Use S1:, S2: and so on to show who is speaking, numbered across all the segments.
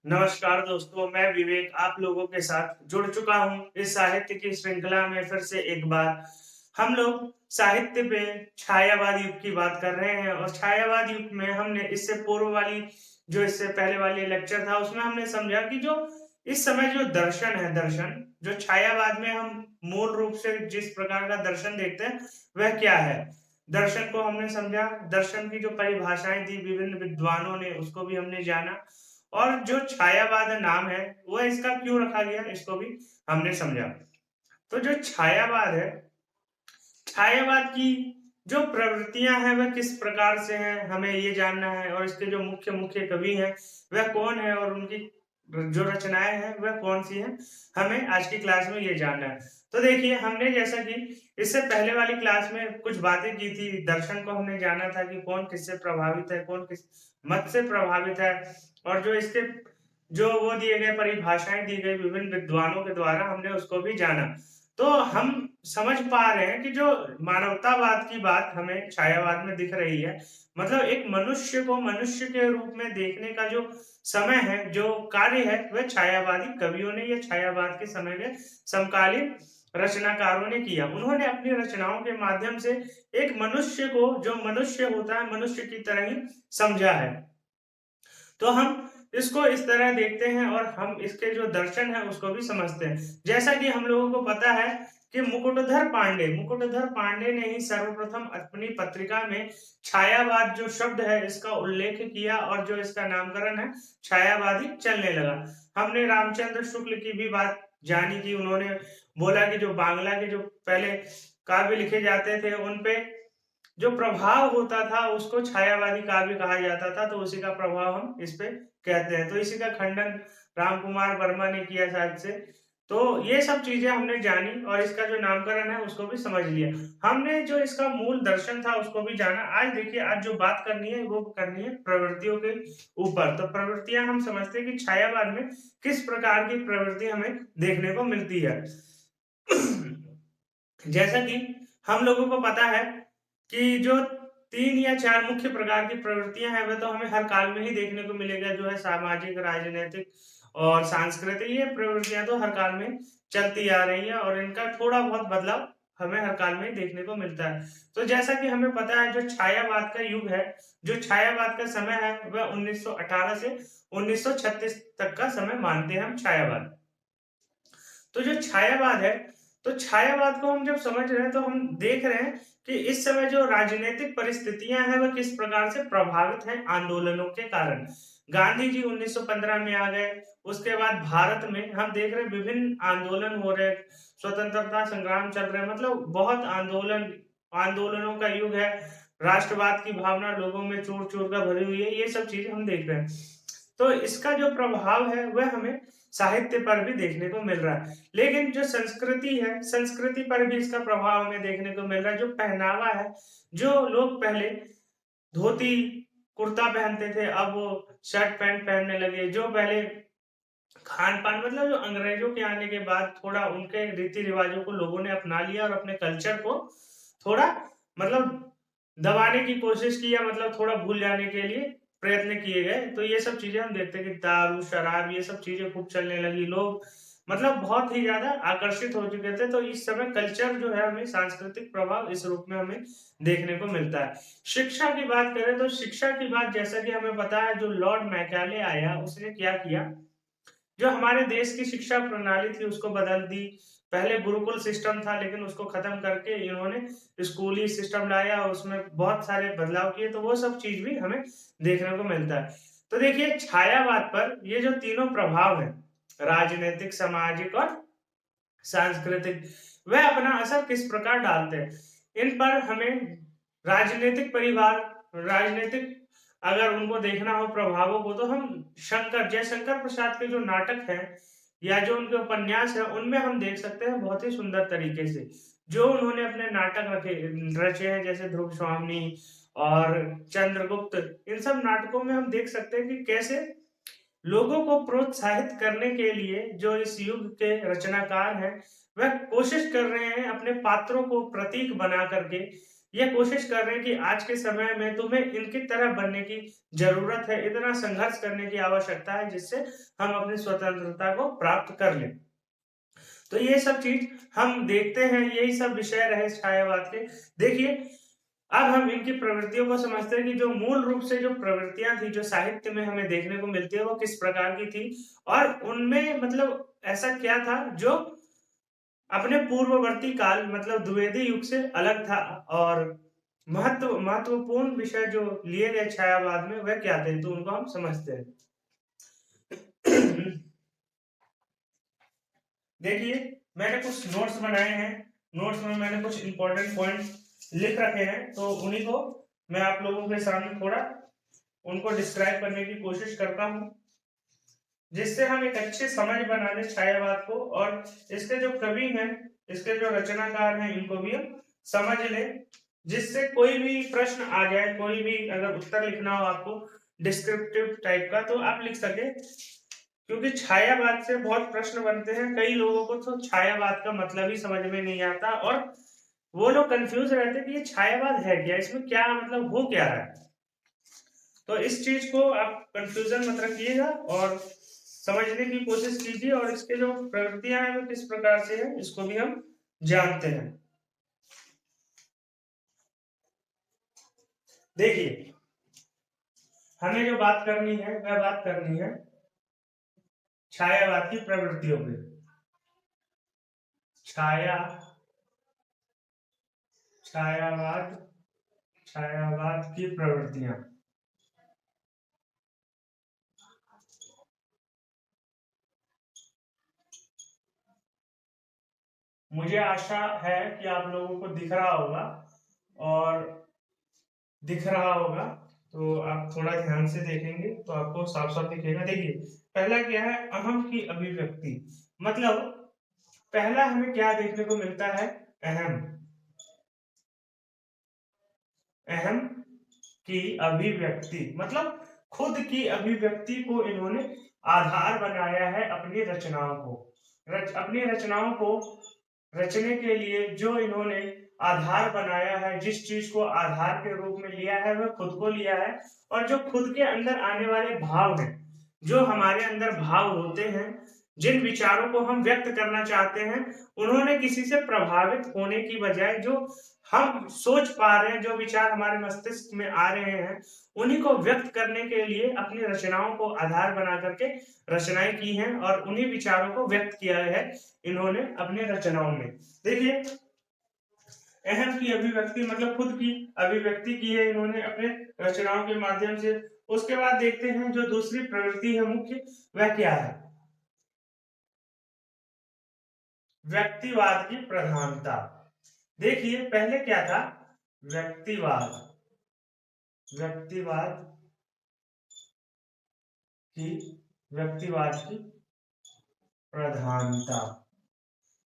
S1: नमस्कार दोस्तों, मैं विवेक आप लोगों के साथ जुड़ चुका हूँ इस साहित्य की श्रृंखला में फिर से एक बार। हम लोग साहित्य पे छायावाद युग की बात कर रहे हैं और छायावाद युग में हमने इससे पूर्व वाली जो इससे पहले वाली लेक्चर था उसमें हमने समझा कि जो इस समय जो दर्शन है दर्शन जो छायावाद में हम मूल रूप से जिस प्रकार का दर्शन देखते हैं वह क्या है। दर्शन को हमने समझा, दर्शन की जो परिभाषाएं थी विभिन्न विद्वानों ने उसको भी हमने जाना और जो छायावाद नाम है वह इसका क्यों रखा गया इसको भी हमने समझा। तो जो छायावाद है, छायावाद की जो प्रवृत्तियां हैं वह किस प्रकार से हैं हमें ये जानना है और इसके जो मुख्य मुख्य कवि हैं वह कौन है और उनकी जो रचनाएं हैं वह कौन सी हैं, हमें आज की क्लास में ये जानना है। तो देखिए हमने जैसा कि इससे पहले वाली क्लास में कुछ बातें की थी, दर्शन को हमने जाना था कि कौन किससे प्रभावित है, कौन किस मत से प्रभावित है और जो इसके जो वो दिए गए परिभाषाएं दी गई विभिन्न विद्वानों के द्वारा हमने उसको भी जाना। तो हम समझ पा रहे हैं कि जो मानवतावाद की बात हमें छायावाद में दिख रही है, मतलब एक मनुष्य को मनुष्य के रूप में देखने का जो समय है, जो कार्य है, वह छायावादी कवियों ने या छायावाद के समय के समकालीन रचनाकारों ने किया। उन्होंने अपनी रचनाओं के माध्यम से एक मनुष्य को जो मनुष्य होता है, मनुष्य की तरह ही समझा है। तो हम इसको इस तरह देखते हैं और हम इसके जो दर्शन है उसको भी समझते हैं। जैसा कि हम लोगों को पता है कि मुकुटधर पांडे ने ही सर्वप्रथम अपनी पत्रिका में छायावाद जो शब्द है इसका उल्लेख किया और जो इसका नामकरण है छायावादी चलने लगा। हमने रामचंद्र शुक्ल की भी बात जानी कि उन्होंने बोला कि जो बांग्ला के जो पहले काव्य लिखे जाते थे उन पे जो प्रभाव होता था उसको छायावादी काव्य कहा जाता था, तो उसी का प्रभाव हम इस पे कहते हैं। तो इसी का खंडन राम कुमार वर्मा ने किया शायद से। तो ये सब चीजें हमने जानी और इसका जो नामकरण है उसको भी समझ लिया। हमने जो इसका मूल दर्शन था उसको भी जाना। आज देखिए, आज जो बात करनी है वो करनी है प्रवृत्तियों के ऊपर। तो प्रवृत्तियां हम समझते हैं कि छायावाद में किस प्रकार की प्रवृत्ति हमें देखने को मिलती है। जैसा कि हम लोगों को पता है कि जो 3 या 4 मुख्य प्रकार की प्रवृत्तियां हैं वह तो हमें हर काल में ही देखने को मिलेगा, जो है सामाजिक, राजनीतिक और सांस्कृतिक। ये प्रवृत्तियां तो हर काल में चलती आ रही हैं और इनका थोड़ा बहुत बदलाव हमें हर काल में ही देखने को मिलता है। तो जैसा कि हमें पता है जो छायावाद का युग है, जो छायावाद का समय है वह 1918 से 1936 तक का समय मानते हैं हम छायावाद। तो जो छायावाद है, तो छायावाद को हम जब समझ रहे हैं तो हम देख रहे हैं कि इस समय जो राजनीतिक परिस्थितियां हैं वह किस प्रकार से प्रभावित हैं आंदोलनों के कारण। गांधी जी 1915 में आ गए, उसके बाद भारत में हम देख रहे हैं विभिन्न आंदोलन हो रहे, स्वतंत्रता संग्राम चल रहे हैं, मतलब बहुत आंदोलनों का युग है। राष्ट्रवाद की भावना लोगों में चूर चूर कर भरी हुई है, ये सब चीजें हम देख रहे हैं। तो इसका जो प्रभाव है वह हमें साहित्य पर भी देखने को मिल रहा है। लेकिन जो संस्कृति है, संस्कृति पर भी इसका प्रभाव हमें देखने को मिल रहा है। जो पहनावा है, जो लोग पहले धोती कुर्ता पहनते थे अब वो शर्ट पैंट पहनने लगे। जो पहले खान पान, मतलब जो अंग्रेजों के आने के बाद थोड़ा उनके रीति रिवाजों को लोगों ने अपना लिया और अपने कल्चर को थोड़ा, मतलब दबाने की कोशिश की या मतलब थोड़ा भूल जाने के लिए प्रयत्न किए गए। तो ये सब चीजें हम देखते हैं कि दारू, शराब ये सब चीजें खूब चलने लगी। लोग मतलब बहुत ही ज़्यादा आकर्षित हो चुके थे। तो इस समय कल्चर जो है हमें सांस्कृतिक प्रभाव इस रूप में हमें देखने को मिलता है। शिक्षा की बात करें तो शिक्षा की बात जैसा कि हमें पता है जो लॉर्ड मैकाले आया उसने क्या किया, जो हमारे देश की शिक्षा प्रणाली थी उसको बदल दी। पहले गुरुकुल सिस्टम था लेकिन उसको खत्म करके इन्होंने स्कूली सिस्टम लाया और उसमें बहुत सारे बदलाव किए। तो वो सब चीज भी हमें देखने को मिलता है। तो देखिए छायावाद पर ये जो तीनों प्रभाव है, राजनीतिक, सामाजिक और सांस्कृतिक, वह अपना असर किस प्रकार डालते हैं। इन पर हमें राजनीतिक परिवार, राजनीतिक अगर उनको देखना हो प्रभावों को, तो हम जयशंकर प्रसाद के जो नाटक हैं या जो उनके उपन्यास है उनमें हम देख सकते हैं बहुत ही सुंदर तरीके से जो उन्होंने अपने नाटक रचे हैं, जैसे ध्रुव स्वामी और चंद्रगुप्त। इन सब नाटकों में हम देख सकते हैं कि कैसे लोगों को प्रोत्साहित करने के लिए जो इस युग के रचनाकार हैं वह कोशिश कर रहे हैं अपने पात्रों को प्रतीक बना करके ये कोशिश कर रहे हैं कि आज के समय में तुम्हें इनकी तरह बनने की जरूरत है, इतना संघर्ष करने की आवश्यकता है जिससे हम अपनी स्वतंत्रता को प्राप्त कर लें। तो ये सब चीज हम देखते हैं, यही सब विषय रहे छायावाद के। देखिए, अब हम इनकी प्रवृत्तियों को समझते हैं कि जो मूल रूप से जो प्रवृत्तियां थी जो साहित्य में हमें देखने को मिलती है वो किस प्रकार की थी, और उनमें मतलब ऐसा क्या था जो अपने पूर्ववर्ती काल मतलब द्विवेदी युग से अलग था, और महत्वपूर्ण विषय जो लिए गए छायावाद में वह क्या थे, तो उनको हम समझते हैं। देखिए, मैंने कुछ नोट्स बनाए हैं, नोट्स में मैंने कुछ इंपॉर्टेंट पॉइंट्स लिख रखे हैं, तो उन्हीं को मैं आप लोगों के सामने थोड़ा उनको डिस्क्राइब करने की कोशिश करता हूं, जिससे हम एक अच्छी समझ बना ले छायावाद को, और इसके जो कवि हैं, इसके जो रचनाकार हैं, इनको भी हम समझ ले, जिससे कोई भी प्रश्न आ जाए, कोई भी अगर उत्तर लिखना हो आपको डिस्क्रिप्टिव टाइप का, तो आप लिख सके। क्योंकि छायावाद से बहुत प्रश्न बनते हैं, कई लोगों को तो छायावाद का मतलब ही समझ में नहीं आता, और वो लोग कंफ्यूज रहते हैं कि ये छायावाद है क्या, इसमें क्या मतलब हो क्या रहा है। तो इस चीज को आप कंफ्यूजन मत रखिएगा और समझने की कोशिश कीजिए, और इसके जो प्रवृत्तियां हैं वो किस प्रकार से है इसको भी हम जानते हैं। देखिए, हमें जो बात करनी है वह बात करनी है छायावाद की प्रवृत्तियों पे। छायावाद छायावाद की प्रवृत्तियां। मुझे आशा है कि आप लोगों को दिख रहा होगा, और दिख रहा होगा तो आप थोड़ा ध्यान से देखेंगे तो आपको साफ साफ दिखेगा। देखिए, पहला क्या है, अहम की अभिव्यक्ति। मतलब पहला हमें क्या देखने को मिलता है, अहम अहम की अभिव्यक्ति। मतलब खुद की अभिव्यक्ति को इन्होंने आधार बनाया है अपनी रचनाओं को। अपनी रचनाओं को रचने के लिए जो इन्होंने आधार बनाया है, जिस चीज को आधार के रूप में लिया है वह खुद को लिया है, और जो खुद के अंदर आने वाले भाव हैं, जो हमारे अंदर भाव होते हैं, जिन विचारों को हम व्यक्त करना चाहते हैं, उन्होंने किसी से प्रभावित होने की बजाय जो हम सोच पा रहे हैं, जो विचार हमारे मस्तिष्क में आ रहे हैं, उन्हीं को व्यक्त करने के लिए अपनी रचनाओं को आधार बना करके रचनाएं की हैं, और उन्हीं विचारों को व्यक्त किया है इन्होंने अपने रचनाओं में। देखिए, अहम की अभिव्यक्ति मतलब खुद की अभिव्यक्ति की है इन्होंने अपने रचनाओं के माध्यम से। उसके बाद देखते हैं जो दूसरी प्रवृत्ति है मुख्य, वह क्या है, व्यक्तिवाद की प्रधानता। देखिए, पहले क्या था, व्यक्तिवाद व्यक्तिवाद की व्यक्तिवाद की प्रधानता।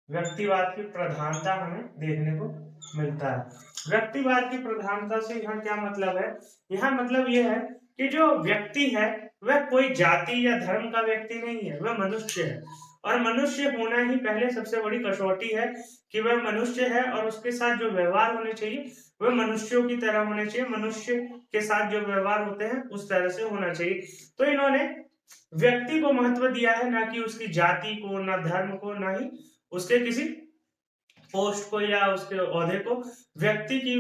S1: व्यक्तिवाद की प्रधानता हमें देखने को मिलता है। व्यक्तिवाद की प्रधानता से यहाँ क्या मतलब है, यहाँ मतलब यह है कि जो व्यक्ति है वह कोई जाति या धर्म का व्यक्ति नहीं है, वह मनुष्य है, और मनुष्य होना ही पहले सबसे बड़ी कसौटी है कि वह मनुष्य है, और उसके साथ जो व्यवहार होने चाहिए वह मनुष्यों की तरह होने चाहिए, मनुष्य के साथ जो व्यवहार होते हैं उस तरह से होना चाहिए। तो इन्होंने व्यक्ति को महत्व दिया है, ना कि उसकी जाति को, ना धर्म को, ना ही उसके किसी पोस्ट को या उसके ओहदे को। व्यक्ति की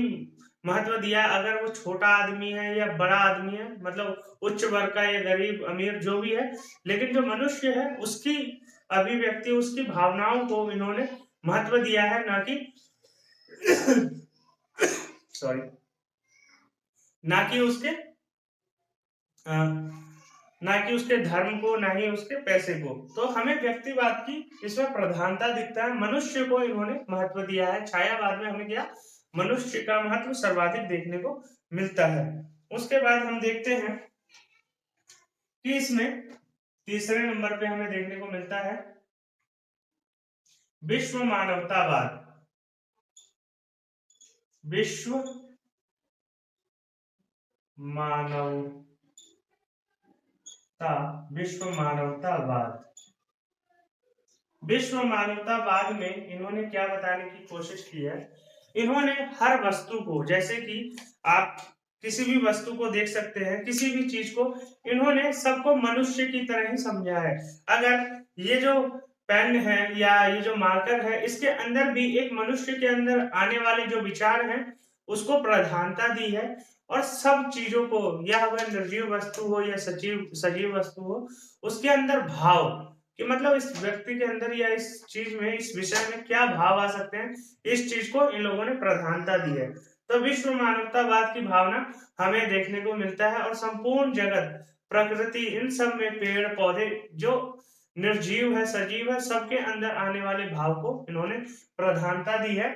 S1: महत्व दिया, अगर वो छोटा आदमी है या बड़ा आदमी है, मतलब उच्च वर्ग का या गरीब अमीर जो भी है, लेकिन जो मनुष्य है उसकी अभिव्यक्ति, उसकी भावनाओं को इन्होंने महत्व दिया है, ना कि सॉरी, ना कि उसके ना कि उसके धर्म को, ना ही उसके पैसे को। तो हमें व्यक्तिवाद की इसमें प्रधानता दिखता है, मनुष्य को इन्होंने महत्व दिया है। छायावाद में हमें क्या, मनुष्य का महत्व सर्वाधिक देखने को मिलता है। उसके बाद हम देखते हैं कि इसमें तीसरे नंबर पे हमें देखने को मिलता है विश्व मानवतावाद। विश्व विश्व मानवतावाद। विश्व मानवतावाद में इन्होंने क्या बताने की कोशिश की है, इन्होंने हर वस्तु को, जैसे कि आप किसी भी वस्तु को देख सकते हैं, किसी भी चीज को, इन्होंने सबको मनुष्य की तरह ही समझा है। अगर ये जो पेन है या ये जो मार्कर है, इसके अंदर भी एक मनुष्य के अंदर आने वाले जो विचार हैं उसको प्रधानता दी है। और सब चीजों को, या वह निर्जीव वस्तु हो या सजीव सजीव वस्तु हो, उसके अंदर भाव, कि मतलब इस व्यक्ति के अंदर या इस चीज में, इस विषय में क्या भाव आ सकते हैं, इस चीज को इन लोगों ने प्रधानता दी है। तो विश्व मानवतावाद की भावना हमें देखने को मिलता है, और संपूर्ण जगत, प्रकृति, इन सब में पेड़ पौधे जो निर्जीव है सजीव है, सबके अंदर आने वाले भाव को इन्होंने प्रधानता दी है,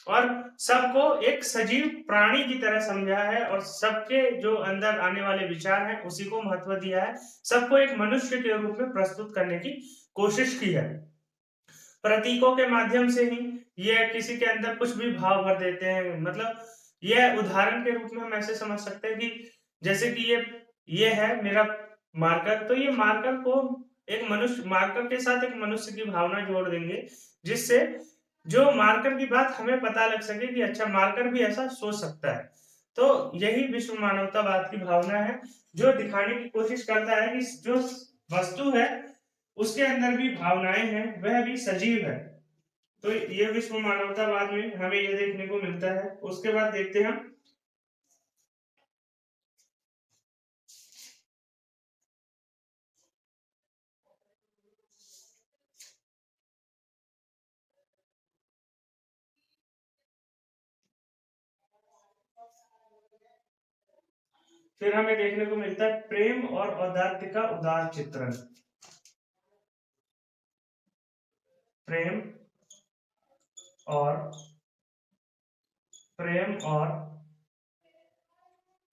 S1: और सबको एक सजीव प्राणी की तरह समझा है, और सबके जो अंदर आने वाले विचार हैं उसी को महत्व दिया है। सबको एक मनुष्य के रूप में प्रस्तुत करने की कोशिश की है। प्रतीकों के माध्यम से ही ये किसी के अंदर कुछ भी भाव भर देते हैं। मतलब यह उदाहरण के रूप में हम ऐसे समझ सकते हैं कि जैसे कि ये है मेरा मार्कर, तो ये मार्कर को एक मनुष्य, मार्कर के साथ एक मनुष्य की भावना जोड़ देंगे, जिससे जो मार्कर की बात हमें पता लग सके कि अच्छा, मार्कर भी ऐसा सोच सकता है। तो यही विश्व मानवतावाद की भावना है, जो दिखाने की कोशिश करता है कि जो वस्तु है उसके अंदर भी भावनाएं हैं, वह भी सजीव है। तो ये विश्व मानवतावाद में हमें ये देखने को मिलता है। उसके बाद देखते हैं हम, फिर हमें देखने को मिलता है प्रेम और औदार्य का उदार चित्रण। प्रेम और प्रेम और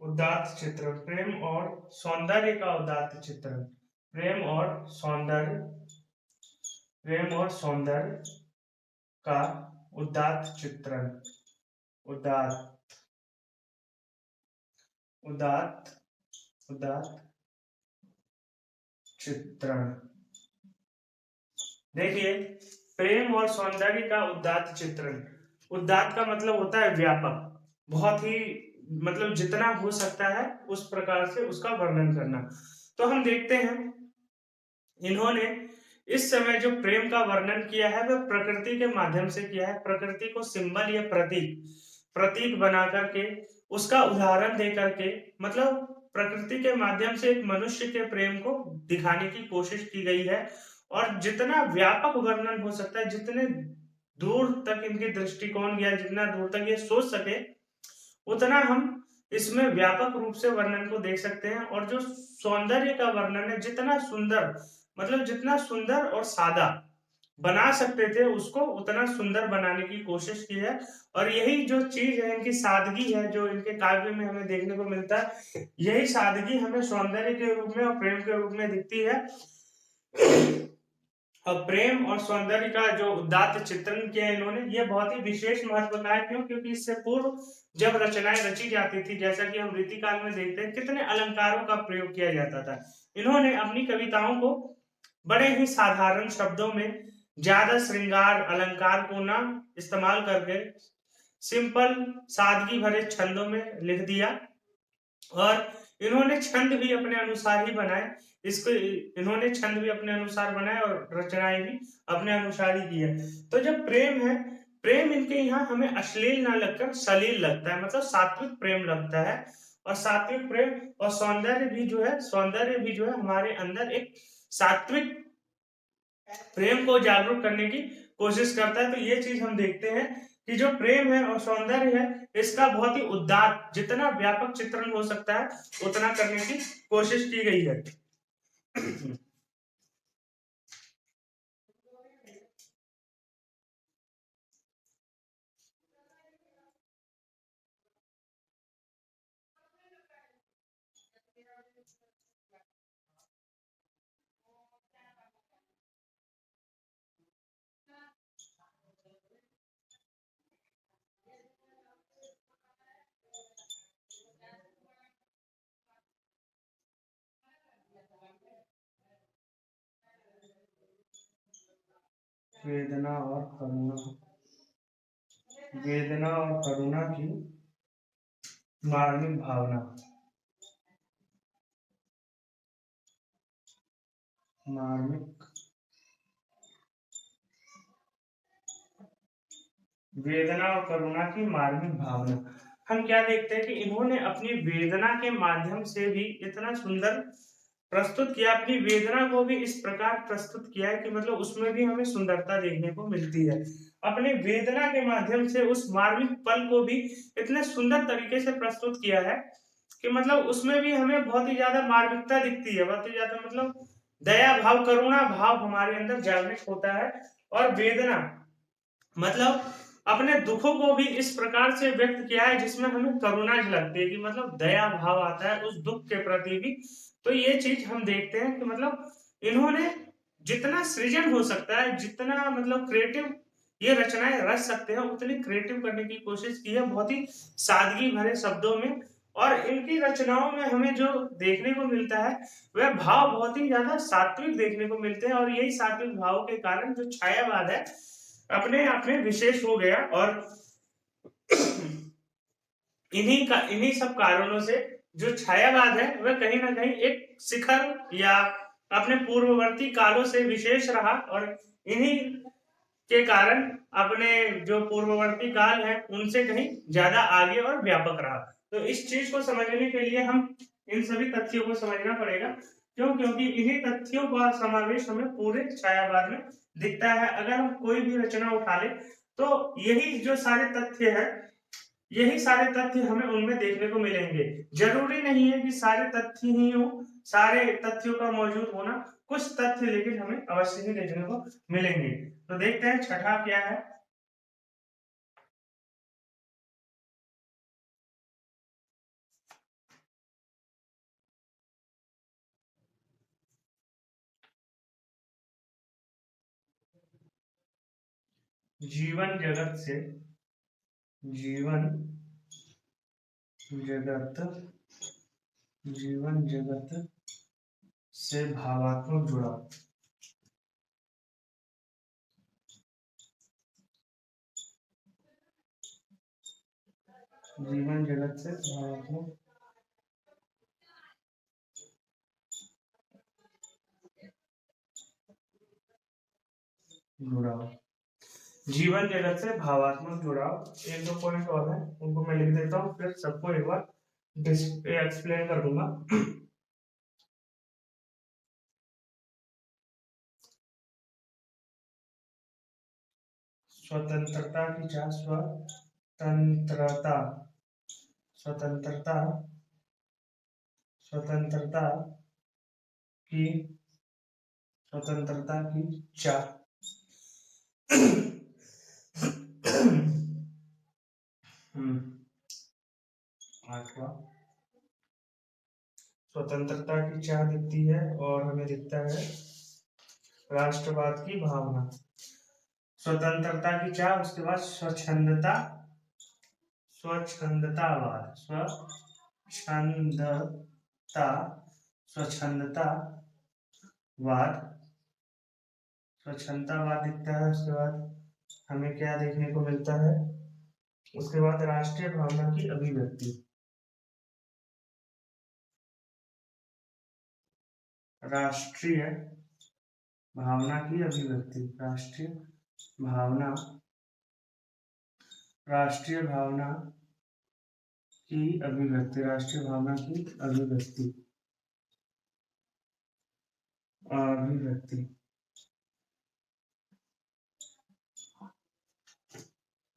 S1: उदात्त चित्रण, प्रेम और सौंदर्य का उदात्त चित्रण, प्रेम और सौंदर्य, प्रेम और सौंदर्य का उदात्त चित्रण, उदात्त, उदात्त, उदात्त चित्रण। देखिए, प्रेम और सौंदर्य का उदात्त चित्रण, उदात्त का मतलब होता है व्यापक, बहुत ही, मतलब जितना हो सकता है उस प्रकार से उसका वर्णन करना। तो हम देखते हैं इन्होंने इस समय जो प्रेम का वर्णन किया है वह प्रकृति के माध्यम से किया है। प्रकृति को सिंबल या प्रतीक प्रतीक बना करके, उसका उदाहरण दे करके, मतलब प्रकृति के माध्यम से एक मनुष्य के प्रेम को दिखाने की कोशिश की गई है। और जितना व्यापक वर्णन हो सकता है, जितने दूर तक इनके दृष्टिकोण या जितना दूर तक ये सोच सके, उतना हम इसमें व्यापक रूप से वर्णन को देख सकते हैं। और जो सौंदर्य का वर्णन है, जितना सुंदर, मतलब जितना सुंदर और सादा बना सकते थे उसको, उतना सुंदर बनाने की कोशिश की है। और यही जो चीज है, इनकी सादगी है, जो इनके काव्य में हमें देखने को मिलता है, यही सादगी हमें सौंदर्य के रूप में और प्रेम के रूप में दिखती है। और प्रेम और सौंदर्य का जो उदात्त चित्रण किया इन्होंने, ये बहुत ही विशेष महत्व का है। क्यों? क्योंकि इससे पूर्व जब रचनाएं रची जाती थी, जैसा कि हम रीतिकाल में देखते हैं, कितने अलंकारों का प्रयोग किया जाता था। इन्होंने अपनी कविताओं को बड़े ही साधारण शब्दों में, ज्यादा श्रृंगार अलंकार को ना इस्तेमाल करके, सिंपल सादगी भरे छंदों में लिख दिया। और इन्होंने छंद भी अपने अनुसार ही बनाए, इसको इन्होंने छंद भी अपने अनुसार बनाए और रचनाएं भी अपने अनुसार ही की है। तो जब प्रेम है, प्रेम इनके यहाँ हमें अश्लील ना लगकर सलील लगता है, मतलब सात्विक प्रेम लगता है। और सात्विक प्रेम और सौंदर्य भी जो है, सौंदर्य भी जो है हमारे अंदर एक सात्विक प्रेम को जागरूक करने की कोशिश करता है। तो ये चीज हम देखते हैं कि जो प्रेम है और सौंदर्य है, इसका बहुत ही उदात्त, जितना व्यापक चित्रण हो सकता है उतना करने की कोशिश की गई है। वेदना और करुणा, वेदना और करुणा की मार्मिक भावना, मार्मिक वेदना और करुणा की मार्मिक भावना। हम क्या देखते हैं कि इन्होंने अपनी वेदना के माध्यम से भी इतना सुंदर प्रस्तुत किया, अपनी वेदना को भी इस प्रकार प्रस्तुत किया है कि मतलब उसमें भी हमें सुंदरता देखने को मिलती है। अपने वेदना के माध्यम से उस मार्मिक पल को भी इतने सुंदर तरीके से प्रस्तुत किया है कि मतलब उसमें भी हमें बहुत ही ज्यादा मार्मिकता दिखती है, बहुत ही ज्यादा मतलब दया भाव करुणा भाव हमारे अंदर जागृत होता है। और वेदना मतलब अपने दुखों को भी इस प्रकार से व्यक्त किया है जिसमें हमें करुणा झलकती है कि मतलब दया भाव आता है उस दुख के प्रति भी। तो ये चीज हम देखते हैं कि मतलब इन्होंने जितना सृजन हो सकता है, जितना मतलब क्रिएटिव ये रचनाएं रच सकते हैं, उतनी क्रिएटिव करने की कोशिश की है बहुत ही सादगी भरे शब्दों में। और इनकी रचनाओं में हमें जो देखने को मिलता है वह भाव बहुत ही ज्यादा सात्विक देखने को मिलते हैं। और यही सात्विक भाव के कारण जो छायावाद है अपने आप में विशेष हो गया। और इन्हीं सब कारणों से जो छायावाद है वह कहीं ना कहीं एक शिखर या अपने पूर्ववर्ती कालों से विशेष रहा। और इन्हीं के कारण अपने जो पूर्ववर्ती काल है उनसे कहीं ज्यादा आगे और व्यापक रहा। तो इस चीज को समझने के लिए हम इन सभी तथ्यों को समझना पड़ेगा। क्यों? क्योंकि इन्हीं तथ्यों का समावेश हमें पूरे छायावाद में दिखता है। अगर हम कोई भी रचना उठा ले तो यही जो सारे तथ्य है, यही सारे तथ्य हमें उनमें देखने को मिलेंगे। जरूरी नहीं है कि सारे तथ्य ही हो, सारे तथ्यों का मौजूद होना, कुछ तथ्य लेकिन हमें अवश्य ही देखने को मिलेंगे। तो देखते हैं छठा क्या है। जीवन जगत से, जीवन जगत, जीवन जगत से भावात्मक जुड़ाव, जीवन जगत से भावात्मक जुड़ाव, जीवन जगत से भावात्मक जुड़ाव। एक दो पॉइंट और है उनको मैं लिख देता हूँ, फिर सबको एक बार एक्सप्लेन कर दूंगा। स्वतंत्रता की चाह, स्वतंत्रता, स्वतंत्रता, स्वतंत्रता की, स्वतंत्रता की चाह। आठवां, स्वतंत्रता की चाह दिखती है और हमें दिखता है राष्ट्रवाद की भावना। स्वतंत्रता की चाह, उसके बाद स्वच्छंदता, स्वच्छंदतावाद, स्वच्छंदता, स्वच्छंदतावाद, स्वच्छंदतावाद दिखता है। उसके बाद हमें क्या देखने को मिलता है, उसके बाद राष्ट्रीय भावना की अभिव्यक्ति, राष्ट्रीय भावना की अभिव्यक्ति, राष्ट्रीय भावना, राष्ट्रीय भावना की अभिव्यक्ति, राष्ट्रीय भावना की अभिव्यक्ति, अभिव्यक्ति,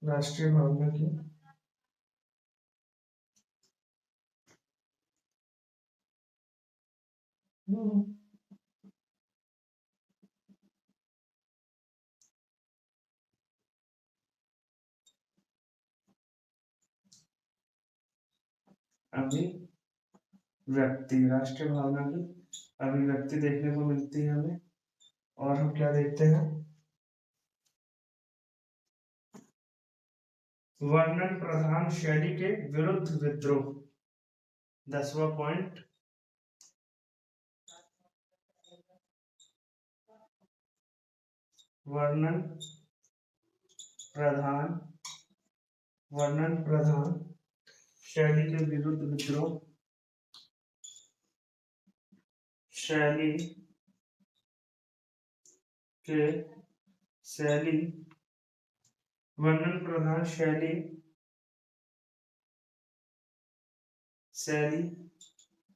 S1: राष्ट्रीय भावना की अभिव्यक्ति, राष्ट्रीय भावना की अभिव्यक्ति देखने को मिलती है हमें। और हम क्या देखते हैं, वर्णन प्रधान शैली के विरुद्ध विद्रोह, 10वां पॉइंट। वर्णन प्रधान वर्णन प्रधान शैली के विरुद्ध विद्रोह, शैली के शैली वर्णन प्रधान शैली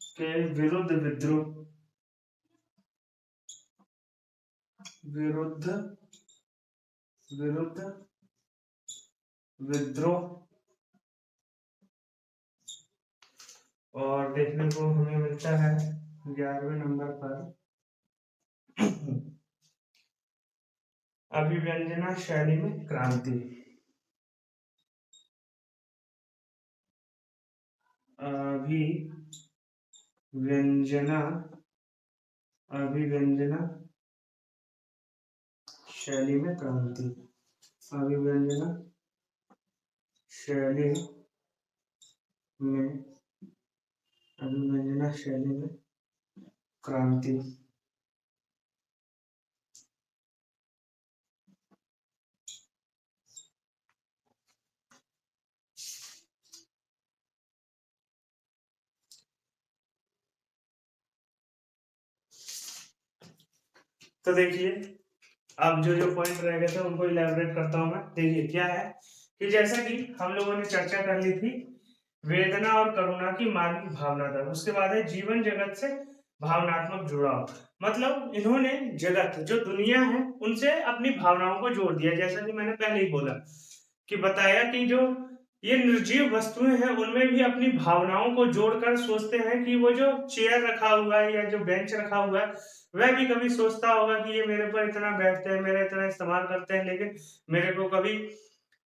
S1: के विरुद्ध विद्रोह, विरुद्ध विरुद्ध विद्रोह। और देखने को हमें मिलता है 11वें नंबर पर अभिव्यंजना शैली में क्रांति। अभिव्यंजना शैली में क्रांति, अभिव्यंजना शैली में क्रांति। तो देखिए अब जो पॉइंट रह गए थे उनको इलैबोरेट करता हूं मैं। देखिए क्या है कि जैसा कि हम लोगों ने चर्चा कर ली थी वेदना और करुणा की मानवीय भावना था, उसके बाद है जीवन जगत से भावनात्मक जुड़ाव। मतलब इन्होंने जगत जो दुनिया है उनसे अपनी भावनाओं को जोड़ दिया, जैसा कि मैंने पहले ही बोला कि बताया कि जो ये निर्जीव वस्तुएं हैं उनमें भी अपनी भावनाओं को जोड़कर सोचते हैं कि वो जो चेयर रखा हुआ है या जो बेंच रखा हुआ है वह भी कभी सोचता होगा कि ये मेरे पर इतना बैठते हैं, मेरा इतना इस्तेमाल करते हैं, लेकिन मेरे को कभी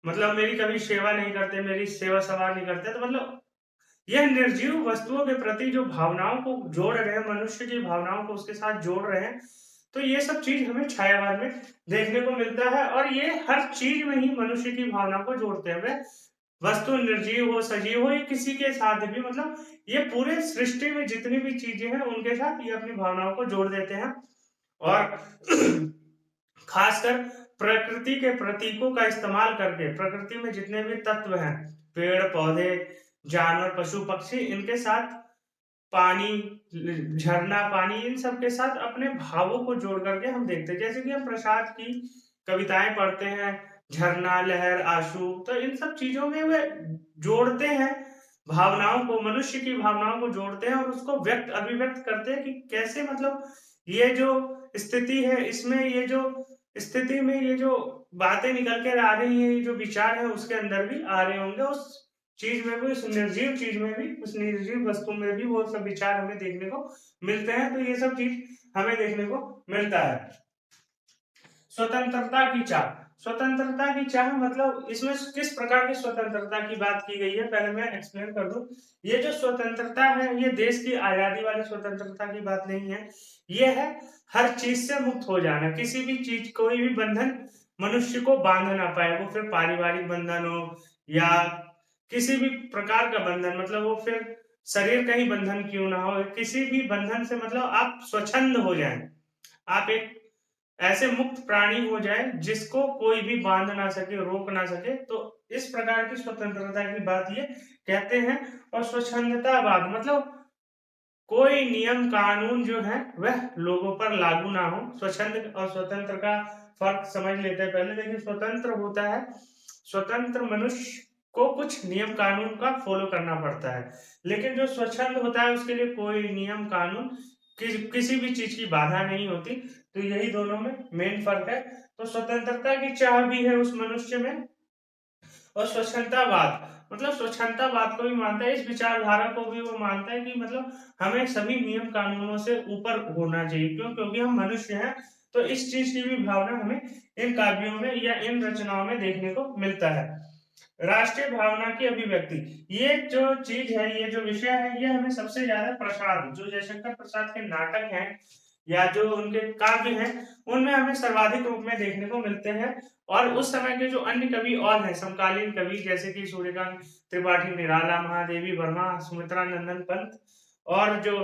S1: मतलब मेरी कभी सेवा नहीं करते, मेरी सेवा सवार नहीं करते। तो मतलब यह निर्जीव वस्तुओं के प्रति जो भावनाओं को जोड़ रहे हैं, मनुष्य की भावनाओं को उसके साथ जोड़ रहे हैं, तो ये सब चीज हमें छायावाद में देखने को मिलता है। और ये हर चीज में ही मनुष्य की भावना को जोड़ते हुए, वस्तु निर्जीव हो सजीव हो या किसी के साथ भी, मतलब ये पूरे सृष्टि में जितनी भी चीजें हैं उनके साथ ये अपनी भावनाओं को जोड़ देते हैं। और खासकर प्रकृति के प्रतीकों का इस्तेमाल करके प्रकृति में जितने भी तत्व हैं, पेड़ पौधे जानवर पशु पक्षी, इनके साथ पानी झरना पानी, इन सब के साथ अपने भावों को जोड़ करके हम देखते हैं। जैसे कि हम प्रसाद की कविताएं पढ़ते हैं, झरना लहर आंसू, तो इन सब चीजों में वे जोड़ते हैं भावनाओं को, मनुष्य की भावनाओं को जोड़ते हैं और उसको अभिव्यक्त करते हैं कि कैसे मतलब ये जो स्थिति है इसमें ये जो स्थिति में ये जो बातें निकल कर आ रही है, ये जो विचार है उसके अंदर भी आ रहे होंगे, उस चीज में भी, उस निर्जीव चीज में भी, उस निर्जीव वस्तु में भी वो सब विचार हमें देखने को मिलते हैं। तो ये सब चीज हमें देखने को मिलता है। स्वतंत्रता की चाह, स्वतंत्रता की चाह मतलब इसमें किस प्रकार की स्वतंत्रता की बात की गई है पहले मैं एक्सप्लेन कर दूं। ये जो स्वतंत्रता है ये देश की आजादी वाली स्वतंत्रता की बात नहीं है, ये है हर चीज से मुक्त हो जाना, किसी भी चीज कोई भी बंधन मनुष्य को बांध ना पाए, वो फिर पारिवारिक बंधन हो या किसी भी प्रकार का बंधन, मतलब वो फिर शरीर का ही बंधन क्यों ना हो, किसी भी बंधन से मतलब आप स्वच्छंद हो जाएं, आप एक ऐसे मुक्त प्राणी हो जाए जिसको कोई भी बांध ना सके रोक ना सके, तो इस प्रकार की स्वतंत्रता की बात ये कहते हैं। और स्वच्छंदतावाद मतलब कोई नियम कानून जो है वह लोगों पर लागू ना हो। स्वच्छंद और स्वतंत्र का फर्क समझ लेते हैं पहले। देखिए स्वतंत्र होता है, स्वतंत्र मनुष्य को कुछ नियम कानून का फॉलो करना पड़ता है, लेकिन जो स्वच्छंद होता है उसके लिए कोई नियम कानून किसी भी चीज की बाधा नहीं होती। तो यही दोनों में मेन फर्क है। तो स्वतंत्रता की चाह भी है उस मनुष्य में, और स्वच्छंदतावाद मतलब स्वच्छंदतावाद को भी मानता है, इस विचारधारा को भी वो मानता है कि मतलब हमें सभी नियम कानूनों से ऊपर होना चाहिए, क्यों? क्योंकि हम मनुष्य हैं। तो इस चीज की भी भावना हमें इन काव्यों में या इन रचनाओं में देखने को मिलता है। राष्ट्रीय भावना की अभिव्यक्ति, ये जो चीज है, ये जो विषय है, ये हमें सबसे ज्यादा प्रसाद, जो जयशंकर प्रसाद के नाटक हैं या जो उनके काव्य हैं उनमें हमें सर्वाधिक रूप में देखने को मिलते हैं। और उस समय के जो अन्य कवि और हैं समकालीन कवि, जैसे कि सूर्यकांत त्रिपाठी निराला, महादेवी वर्मा, सुमित्रा नंदन पंत, और जो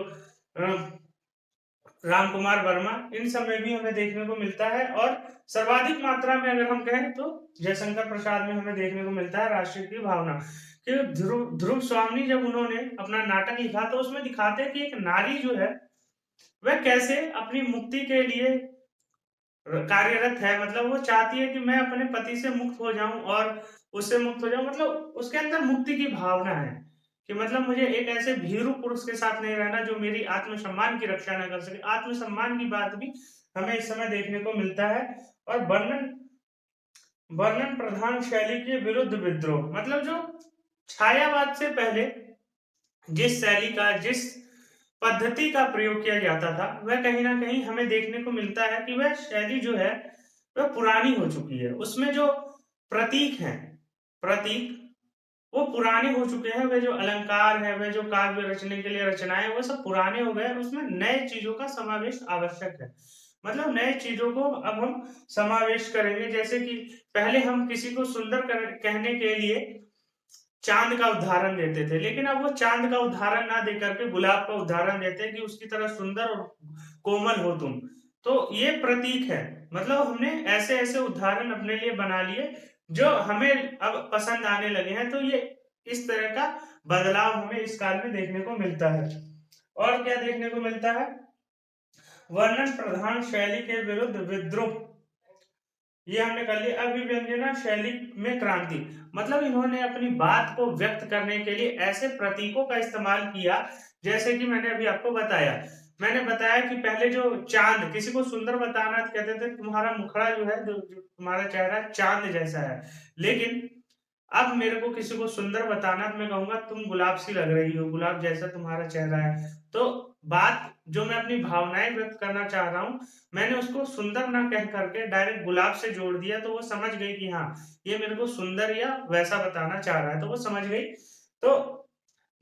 S1: राम कुमार वर्मा, इन सब में भी हमें देखने को मिलता है। और सर्वाधिक मात्रा में अगर हम कहें तो जयशंकर प्रसाद में हमें देखने को मिलता है राष्ट्र की भावना। कि ध्रुव ध्रुव स्वामी जब उन्होंने अपना नाटक लिखा तो उसमें दिखाते हैं कि एक नारी जो है वह कैसे अपनी मुक्ति के लिए कार्यरत है। मतलब वो चाहती है कि मैं अपने पति से मुक्त हो जाऊं और उससे मुक्त हो जाऊं, मतलब उसके अंदर मुक्ति की भावना है कि मतलब मुझे एक ऐसे भीरू पुरुष के साथ नहीं रहना जो मेरी आत्मसम्मान की रक्षा ना कर सके। आत्मसम्मान की बात भी हमें इस समय देखने को मिलता है। और वर्णन वर्णन प्रधान शैली के विरुद्ध विद्रोह, मतलब जो छायावाद से पहले जिस शैली का, जिस पद्धति का प्रयोग किया जाता था, वह कहीं ना कहीं हमें देखने को मिलता है कि वह शैली जो है वह पुरानी हो चुकी है। उसमें जो प्रतीक हैं, प्रतीक वो पुराने हो चुके हैं। वे जो अलंकार है, वे जो काव्य रचने के लिए रचनाएं, वो सब पुराने हो गए। उसमें नए चीजों का समावेश आवश्यक है। मतलब नए चीजों को अब हम समावेश करेंगे। जैसे कि पहले हम किसी को सुंदर कहने के लिए चांद का उदाहरण देते थे, लेकिन अब वो चांद का उदाहरण ना देकर के गुलाब का उदाहरण देते हैं कि उसकी तरह सुंदर और कोमल हो तुम। तो ये प्रतीक है। मतलब हमने ऐसे ऐसे उदाहरण अपने लिए बना लिए जो हमें अब पसंद आने लगे हैं। तो ये इस तरह का बदलाव हमें इस काल में देखने को मिलता है। और क्या देखने को मिलता है? वर्णन प्रधान शैली के विरुद्ध विद्रोह, ये हमने कर लिया। अभिव्यंजना शैली में क्रांति, मतलब इन्होंने अपनी बात को व्यक्त करने के लिए ऐसे प्रतीकों का इस्तेमाल किया। जैसे कि मैंने अभी आपको बताया, मैंने बताया कि पहले जो चांद, किसी को सुंदर बताना तो कहते थे तुम्हारा मुखड़ा जो है, जो तुम्हारा चेहरा चांद जैसा है। लेकिन अब मेरे को किसी को सुंदर बताना तो मैं कहूंगा तुम गुलाब सी लग रही हो, गुलाब जैसा तुम्हारा चेहरा है। तो बात जो मैं अपनी भावनाएं व्यक्त करना चाह रहा हूं, मैंने उसको सुंदर ना कह करके डायरेक्ट गुलाब से जोड़ दिया, तो वो समझ गई कि हाँ ये मेरे को सुंदर या वैसा बताना चाह रहा है, तो वो समझ गई। तो